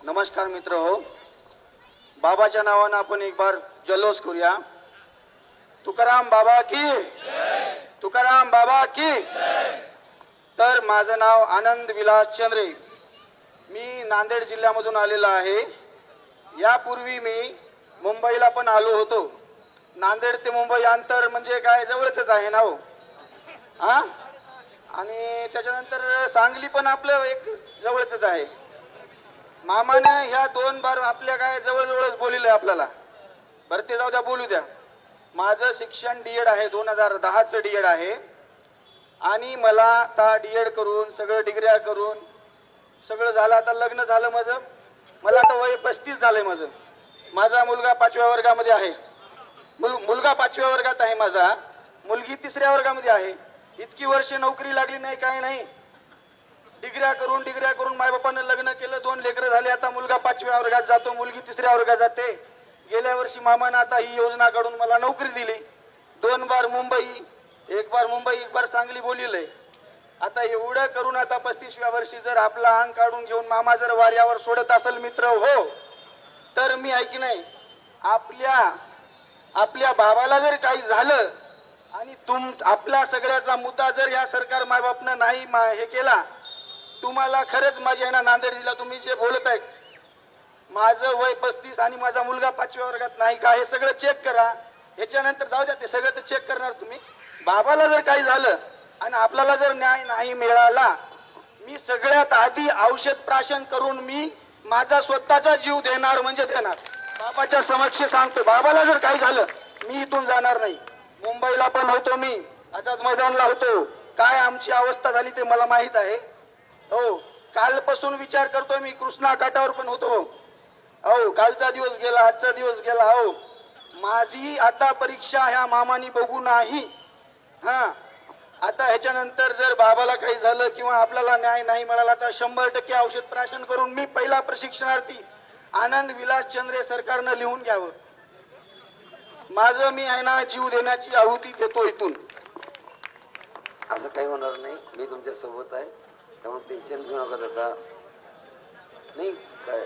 नमस्कार मित्र हो, बाबाच्या नावानं आपण एक बार जल्लोष करूया। तुकाराम बाबा की, तुकाराम बाबा की। तर माझं नाव आनंद विलास चंद्रे, मी नांदेड जिल्ह्यामधून आलेला आहे। यापूर्वी मी मुंबईला पण आलो होतो। नांदेड ते मुंबई अंतर म्हणजे काय जवळच आहे ना हो। हा, आणि त्याच्यानंतर सांगली पण आपलं एक जवळच आहे। मामाने ह्या 2 बार आपल्या काय जवळ बोलिले आपल्याला। भरती जाऊ द्या, बोलू द्या। माझं शिक्षण डीएड आहे, 2010चं डीएड आहे। आणि मला आता डीएड करून सगळं डिग्र्या करून सगळं झालं। आता लग्न झालं माझं, मला आता वय 35 झालंय माझं। माझा मुलगा 5व्या वर्गामध्ये आहे। मुलगा 5व्या वर्गात आहे माझा, मुलगी 3ऱ्या वर्गामध्ये आहे। इतकी वर्ष नोकरी लागली नाही, काही नाही। डिग्र्या करून मायबापानं लग्न केलं, 2 लेकरं झाले। आता मुलगा 5व्या वर्गात जातो, मुलगी 3ऱ्या वर्गात जाते। गेल्या वर्षी मामानं आता ही योजना काढून मला नोकरी दिली। 2 बार मुंबई, एक बार सांगली बोलिले। आता एवढं करून आता 35व्या वर्षी जर आपला अंग काढून घेऊन मामा जर वाऱ्यावर सोडत असेल मित्र हो, तर मी ऐकी नाही, आपल्या बाबाला जर काही झालं आणि आपल्या सगळ्याचा मुद्दा जर या सरकार मायबापनं नाही हे केला, तुम्हाला खरंच माझ्या ना नांदेड जिल्हा तुम्ही जे बोलत आहे, माझं वय 35 आणि माझा मुलगा 5व्या वर्गात नाही का, हे सगळं चेक करा। याच्यानंतर जाऊ द्या, ते सगळं तर चेक करणार तुम्ही। बाबाला जर काही झालं आणि आपल्याला जर न्याय नाही मिळाला, मी सगळ्यात आधी औषध प्राशन करून मी माझा स्वतःचा जीव देणार म्हणजे देणार। बाबाच्या समक्ष सांगतो, बाबाला जर काही झालं मी इथून जाणार नाही। मुंबईला पण होतो मी, आझाद मैदानला होतो, काय आमची अवस्था झाली ते मला माहित आहे हो। कालपासून विचार करतोय मी, कृष्णा काठावर पण होतो हो। कालचा दिवस गेला, आजचा दिवस गेला हो। माझी आता परीक्षा ह्या मामानी बघू नाही। हा, आता ह्याच्यानंतर जर बाबाला काही झालं किंवा आपल्याला न्याय नाही मिळाला तर 100% औषध प्राशन करून मी पहिला प्रशिक्षणार्थी आनंद विलास चंद्रे सरकारनं लिहून घ्यावं। माझं मी आहे ना जीव देण्याची आहुती देतो इथून। असं काही होणार नाही, मी तुमच्या सोबत आहे, त्यामुळे टेन्शन घेऊ नका त्याचा। नाही काय